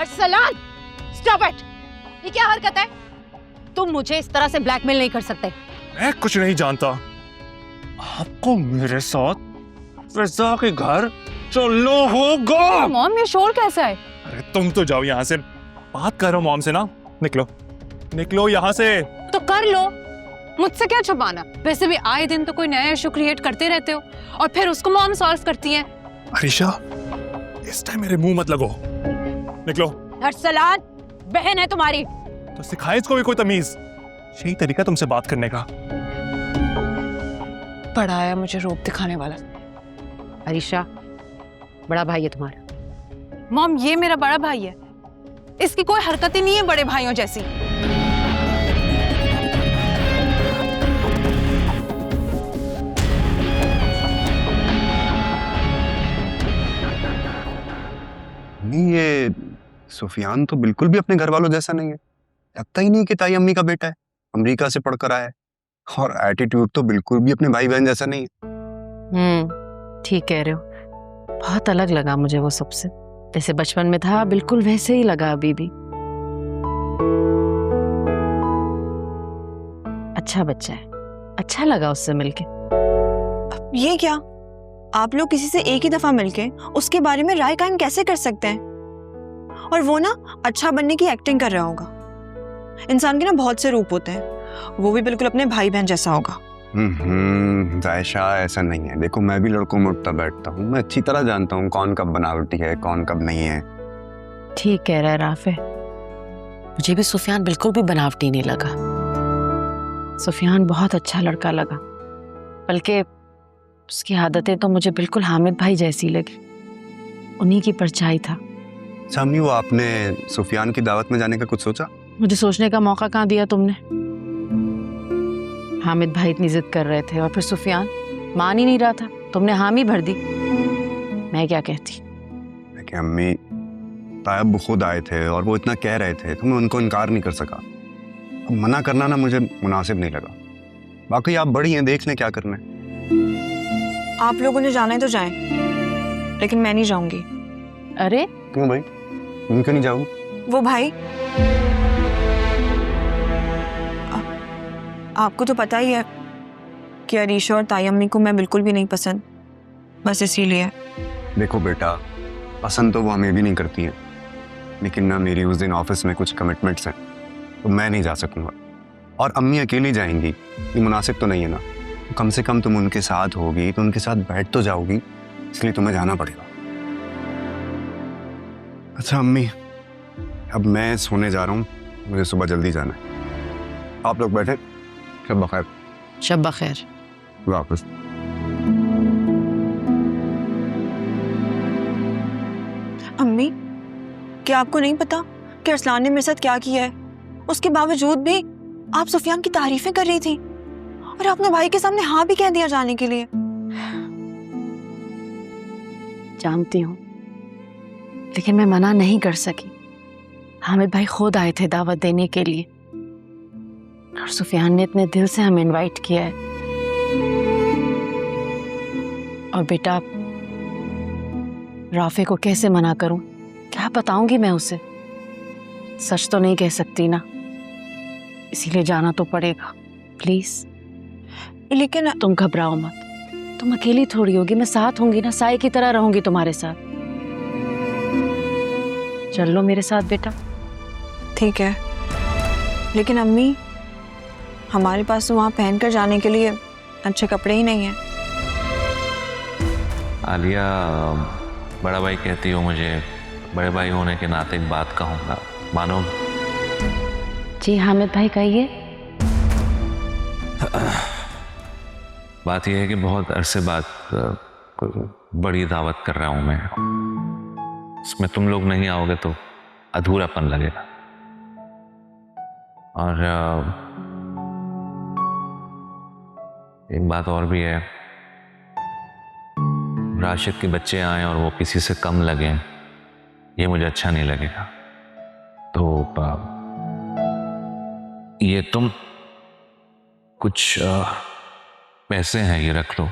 Arsalan, stop it. ये क्या हरकत है? तुम मुझे इस तरह से ब्लैकमेल नहीं कर सकते। मैं कुछ नहीं जानता। आपको मेरे साथ फिजा के घर चलना होगा। मॉम, ये शोर कैसा है? अरे तुम तो जाओ यहाँ से। बात करो मॉम से ना। निकलो निकलो यहाँ से। तो कर लो, मुझसे क्या छुपाना। वैसे भी आए दिन तो कोई नया इशू क्रिएट करते रहते हो और फिर उसको मॉम सॉल्व करती हैं। अरीशा, इस टाइम मेरे मुंह मत लगो। निकलो। अरसलान, बहन है तुम्हारी। तो सिखाए इसको भी कोई तमीज। यही तरीका तुमसे बात करने का। बड़ा आया मुझे रूप दिखाने वाला। अरीशा, बड़ा भाई है तुम्हारा। मॉम, ये मेरा बड़ा भाई है। इसकी कोई हरकत ही नहीं है बड़े भाइयों जैसी। नहीं, ये सुफियान तो बिल्कुल भी अपने घर वालों जैसा नहीं है। लगता ही नहीं कि ताई अम्मी का बेटा है, अमेरिका से पढ़कर आया है। और एटीट्यूड तो बिल्कुल भी अपने भाई बहन जैसा नहीं है। ठीक कह रहे हो। बहुत अलग लगा मुझे वो सबसे। जैसे बचपन में था बिल्कुल वैसे ही लगा अभी भी। अच्छा बच्चा है, अच्छा लगा उससे मिलके। ये क्या, आप लोग किसी से एक ही दफा मिलके उसके बारे में राय कायम कैसे कर सकते हैं? और वो ना अच्छा बनने की एक्टिंग कर रहा होगा। इंसान के ना बहुत से रूप होते हैं, वो भी बिल्कुल अपने भाई बहन जैसा होगा। जायशा, ऐसा नहीं है। देखो, मैं भी लड़कों में उठता बैठता हूँ। मैं अच्छी तरह जानता हूँ कौन कब बनावटी है, कौन कब नहीं है। ठीक कह रहा है राफे। मुझे भी सुफियान बिल्कुल भी बनावटी नहीं लगा। सुफियान बहुत अच्छा लड़का लगा, बल्कि उसकी आदतें तो मुझे बिल्कुल हामिद भाई जैसी लगी। उन्हीं की परछाई था। सामने वो आपने सुफियान की दावत में जाने का कुछ सोचा? मुझे सोचने का मौका कहाँ दिया तुमने? हामिद भाई इतनी जिद कर रहे थे और फिर सुफियान मान ही नहीं रहा था। तुमने हामी भर दी। मैं क्या कहती? कि अम्मी, तायब खुद आए थे और वो इतना कह रहे थे तो मैं उनको इनकार नहीं कर सका। अब मना करना ना मुझे मुनासिब नहीं लगा। बाकी आप बड़ी हैं, देख लें क्या करना है। आप लोगों ने जाना है तो जाएं, लेकिन मैं नहीं जाऊंगी। अरे क्यों भाई, तुम क्यों नहीं जाओ? वो भाई, आपको तो पता ही है कि अरीशा और ताई अम्मी को मैं बिल्कुल भी नहीं पसंद। बस इसीलिए। देखो बेटा, पसंद तो वो हमें भी नहीं करती हैं, लेकिन ना मेरी उस दिन ऑफिस में कुछ कमिटमेंट्स हैं तो मैं नहीं जा सकूंगा। और अम्मी अकेली जाएंगी, ये मुनासिब तो नहीं है ना। कम से कम तुम उनके साथ होगी तो उनके साथ बैठ तो जाओगी, इसलिए तुम्हें जाना पड़ेगा। अच्छा अम्मी, अब मैं सोने जा रहा हूँ, मुझे सुबह जल्दी जाना है। आप लोग बैठे। शब बखैर। शब बखैर। वापस। अम्मी, क्या आपको नहीं पता कि अरसलान ने मेरे साथ क्या किया है? उसके बावजूद भी आप सुफियान की तारीफें कर रही थी और आपने भाई के सामने हाँ भी कह दिया जाने के लिए। जानती हूँ, लेकिन मैं मना नहीं कर सकी। हामिद भाई खुद आए थे दावत देने के लिए और सुफियान ने इतने दिल से हमें इनवाइट किया है। और बेटा, राफे को कैसे मना करूं? क्या बताऊंगी मैं उसे? सच तो नहीं कह सकती ना, इसीलिए जाना तो पड़ेगा। प्लीज। लेकिन तुम घबराओ मत, तुम अकेली थोड़ी होगी, मैं साथ होंगी ना, साई की तरह रहूंगी तुम्हारे साथ। चल लो मेरे साथ बेटा। ठीक है, लेकिन अम्मी, हमारे पास तो वहां पहनकर जाने के लिए अच्छे कपड़े ही नहीं हैं। आलिया, बड़ा भाई कहती हो मुझे, बड़े भाई होने के नाते एक बात कहूँगा, मानो? जी हामिद भाई, कहिए। बात यह है कि बहुत अरसे बाद कोई बड़ी दावत कर रहा हूँ मैं। उसमें तुम लोग नहीं आओगे तो अधूरापन लगेगा। और एक बात और भी है, राशिद के बच्चे आए और वो किसी से कम लगें, ये मुझे अच्छा नहीं लगेगा। तो ये तुम कुछ पैसे हैं, ये रख लो,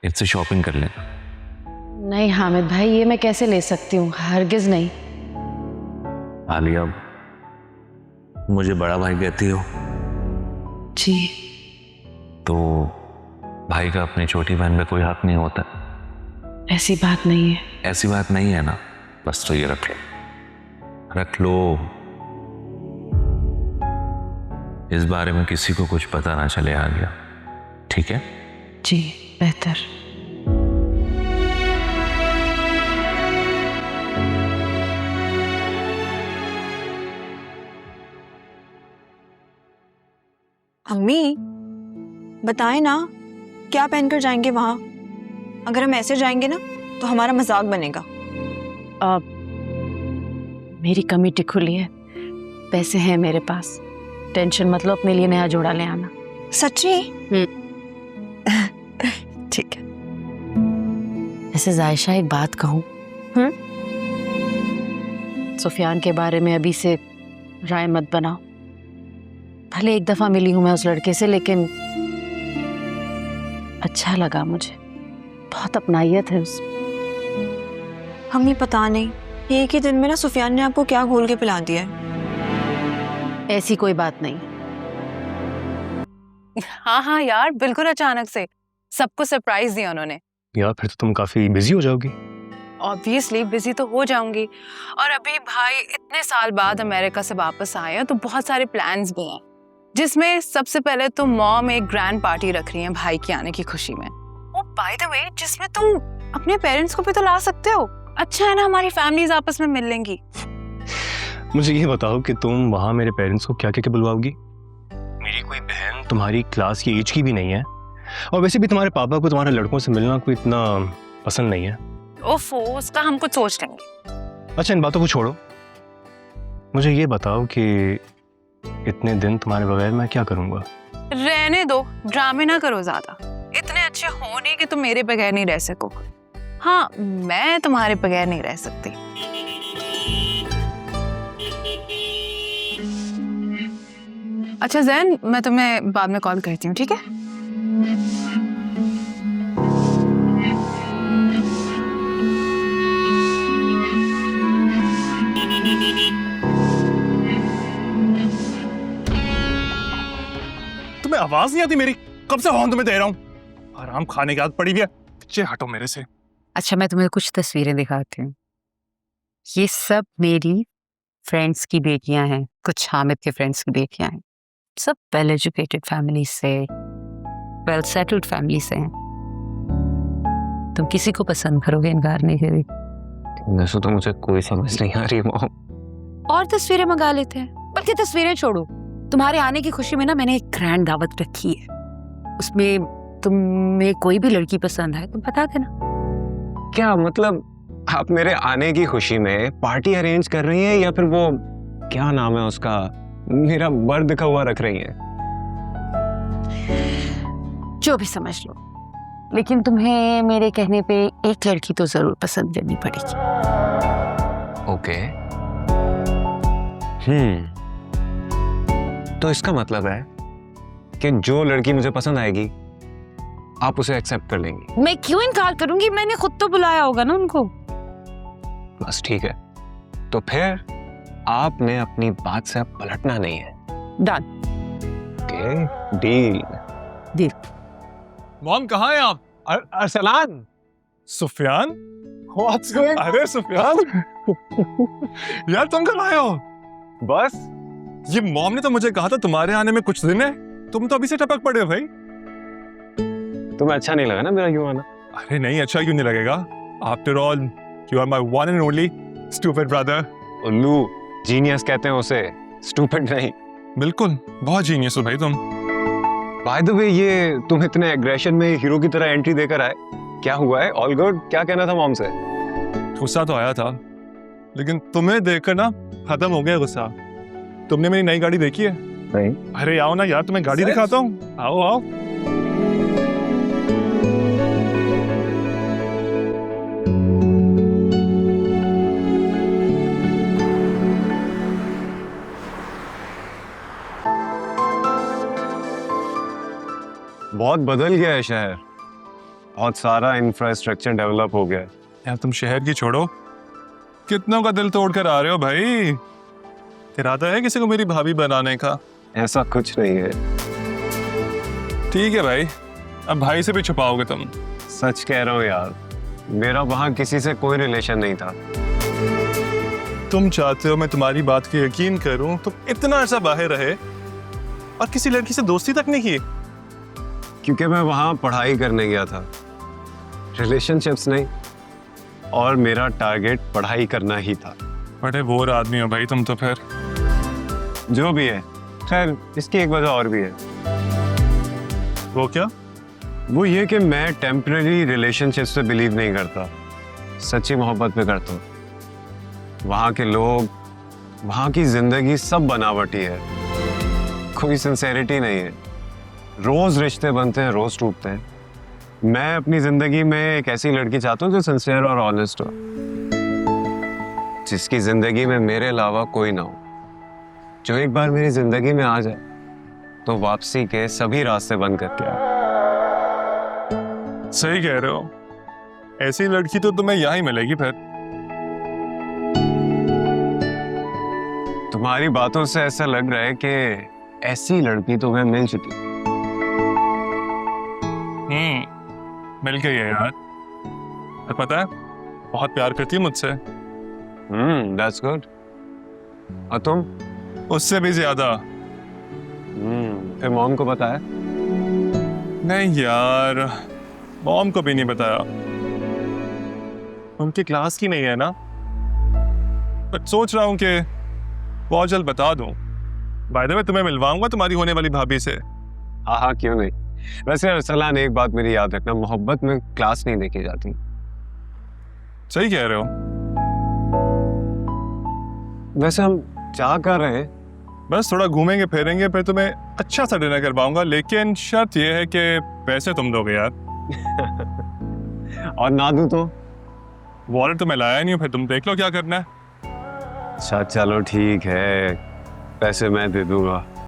इससे शॉपिंग कर लेना। नहीं हामिद भाई, ये मैं कैसे ले सकती हूँ? हरगिज नहीं। आलिया, मुझे बड़ा भाई कहती हो जी। तो भाई का अपनी छोटी बहन पे कोई हक नहीं होता? ऐसी बात नहीं है। ऐसी बात नहीं है ना? बस तो ये रख लो, रख लो। इस बारे में किसी को कुछ पता ना चले आलिया, ठीक है? जी, बेहतर। अम्मी बताएं ना, क्या पहनकर जाएंगे वहां? अगर हम ऐसे जाएंगे ना तो हमारा मजाक बनेगा। मेरी कमेटी खुली है, पैसे हैं मेरे पास, टेंशन मतलब अपने लिए नया जोड़ा ले आना। सच्ची? ठीक है। वैसे जायशा एक बात कहूँ? सुफियान के बारे में अभी से राय मत बनाओ। भले एक दफा मिली हूं मैं उस लड़के से, लेकिन अच्छा लगा मुझे, बहुत अपनाइयत है उसमें। अम्मी पता नहीं एक ही दिन में ना सुफियान ने आपको क्या घोल के पिला दिया है। ऐसी कोई बात नहीं। हाँ हाँ यार, बिल्कुल अचानक से सबको सरप्राइज दिया उन्होंने। यार फिर तो तुम काफी बिजी हो जाओगी। ऑब्वियसली बिजी तो हो जाऊंगी, और अभी भाई इतने साल बाद अमेरिका से वापस आए हैं तो बहुत सारे प्लान्स भी हैं, जिसमें सबसे पहले तो मॉम एक ग्रैंड पार्टी रख रही है भाई के आने की खुशी में। ओ बाय द वे, जिसमें तुम अपने पेरेंट्स को भी तो ला सकते हो। अच्छा है ना, हमारी फैमिलीज आपस में मिल लेंगी। मुझे ये बताओ कि तुम वहाँ मेरे पेरेंट्स को क्या क्या बुलवाओगी? मेरी कोई बहन तुम्हारी क्लास की एज की भी नहीं है, और वैसे भी तुम्हारे पापा को तुम्हारे लड़कों से मिलना कोई इतना पसंद नहीं है। ओफो, उसका हम कुछ सोच लेंगे। अच्छा इन बातों को छोड़ो, मुझे ये बताओ कि इतने दिन तुम्हारे बगैर मैं क्या करूँगा? रहने दो, ड्रामे ना करो ज्यादा। इतने अच्छे हो नहीं कि तुम मेरे बगैर नहीं रह सको। हाँ, मैं तुम्हारे बगैर नहीं रह सकती। अच्छा जैन, मैं तुम्हें बाद में कॉल करती हूँ, ठीक है? तुम्हें आवाज नहीं आती मेरी? कब से हॉर्न तुम्हें दे रहा हूँ? आराम खाने की आदत पड़ी हुई है, पीछे हटो मेरे से। अच्छा, मैं तुम्हें कुछ तस्वीरें दिखाती हूँ। ये सब मेरी फ्रेंड्स की बेटियां हैं, कुछ हामिद के फ्रेंड्स की बेटियां हैं। सब वेल एजुकेटेड फैमिली से, वेल सेटल्ड फैमिली से हैं। तुम किसी को पसंद करोगे इनकार नहीं करेगी। वैसे तो मुझे कोई समझ नहीं आ रही मॉम। और तस्वीरें मंगा लेते हैं। बल्कि तस्वीरें छोड़ो, तुम्हारे आने की खुशी में ना मैंने एक ग्रैंड दावत रखी है। उसमें तुम्हें कोई भी लड़की पसंद है तुम बता देना। क्या मतलब आप मेरे आने की खुशी में पार्टी अरेंज कर रही हैं, या फिर वो क्या नाम है उसका, मेरा बर्थ का हुआ रख रही हैं? जो भी समझ लो, लेकिन तुम्हें मेरे कहने पे एक लड़की तो जरूर पसंद करनी पड़ेगी। ओके। तो इसका मतलब है कि जो लड़की मुझे पसंद आएगी आप उसे एक्सेप्ट कर लेंगी? मैं क्यों इनकार करूंगी? मैंने खुद तो बुलाया होगा ना उनको। बस ठीक है, तो फिर आपने अपनी बात से अब पलटना नहीं है। Done. Okay, deal. Deal. Mom कहाँ हैं आप? अरसलान। सुफियान? What's going? अरे सुफियान यार तुम कब आए हो? बस ये मॉम ने तो मुझे कहा था तुम्हारे आने में कुछ दिन है, तुम तो अभी से टपक पड़े हो भाई। तुम्हें अच्छा नहीं लगा ना मेरा यूं आना? अरे नहीं, अच्छा क्यों नहीं लगेगा? After all you are my one and only stupid brother. उल्लू, जीनियस कहते हैं उसे, स्टूपिड नहीं। बिल्कुल, बहुत जीनियस हो भाई तुम। बाय द वे, ये तुम इतने एग्रेशन में हीरो की तरह एंट्री देकर आए, क्या हुआ है? All good? क्या कहना था मॉम से? गुस्सा तो आया था, लेकिन तुम्हें देखकर ना खत्म हो गया गुस्सा। तुमने मेरी नई गाड़ी देखी है? नहीं। अरे आओ ना यार, तुम्हें गाड़ी दिखाता हूँ, आओ आओ। बहुत बदल गया है शहर, बहुत सारा इंफ्रास्ट्रक्चर डेवलप हो गया है। यार तुम शहर की छोड़ो, कितनों का दिल तोड़ कर आ रहे हो भाई। इरादा है किसी को मेरी भाभी बनाने का? ऐसा कुछ नहीं है। ठीक है भाई, अब भाई से भी छुपाओगे तुम? सच कह रहा हूँ यार, मेरा वहाँ किसी से कोई रिलेशन नहीं था। तुम चाहते हो मैं तुम्हारी बात की यकीन करूं? तुम इतना अर्सा बाहर रहे और किसी लड़की से दोस्ती तक नहीं की? क्योंकि मैं वहाँ पढ़ाई करने गया था, रिलेशनशिप्स नहीं। और मेरा टारगेट पढ़ाई करना ही था। बड़े बोर आदमी हो भाई तुम तो फिर। जो भी है, खैर इसकी एक वजह और भी है। वो क्या? वो ये कि मैं टेम्पररी रिलेशनशिप्स पे बिलीव नहीं करता, सच्ची मोहब्बत पे करता हूँ। वहाँ के लोग, वहाँ की जिंदगी सब बनावटी है, कोई सिंसेरिटी नहीं है। रोज रिश्ते बनते हैं, रोज टूटते हैं। मैं अपनी जिंदगी में एक ऐसी लड़की चाहता हूँ जो सिंसियर और ऑनेस्ट हो, जिसकी जिंदगी में मेरे अलावा कोई ना हो, जो एक बार मेरी जिंदगी में आ जाए तो वापसी के सभी रास्ते बंद करके आए। सही कह रहे हो, ऐसी लड़की तो तुम्हें यहाँ ही मिलेगी फिर। तुम्हारी बातों से ऐसा लग रहा है कि ऐसी लड़की तुम्हें मिल चुकी। मिल गई है यार, और पता है बहुत प्यार करती है मुझसे। That's good. और तुम? उससे भी ज्यादा। फिर मॉम को बताया? नहीं यार, मॉम को भी नहीं बताया, उनकी क्लास की नहीं है ना। बट सोच रहा हूँ कि बहुत जल्द बता दूँ। बाय द वे तुम्हें मिलवाऊंगा तुम्हारी होने वाली भाभी से। हाँ हाँ, क्यों नहीं। वैसे अरसलान, एक बात मेरी याद रखना, मोहब्बत में क्लास नहीं देखी जाती। सही कह रहे हो। वैसे हम क्या कर रहे हैं? बस थोड़ा घूमेंगे फिरेंगे, फिर तुम्हें अच्छा सा डिनर करवाऊंगा, लेकिन शर्त यह है कि पैसे तुम दोगे यार। और ना दूं तो? वॉलेट तो मैं लाया नहीं हूँ, फिर तुम देख लो क्या करना है। अच्छा चलो ठीक है, पैसे मैं दे दूंगा।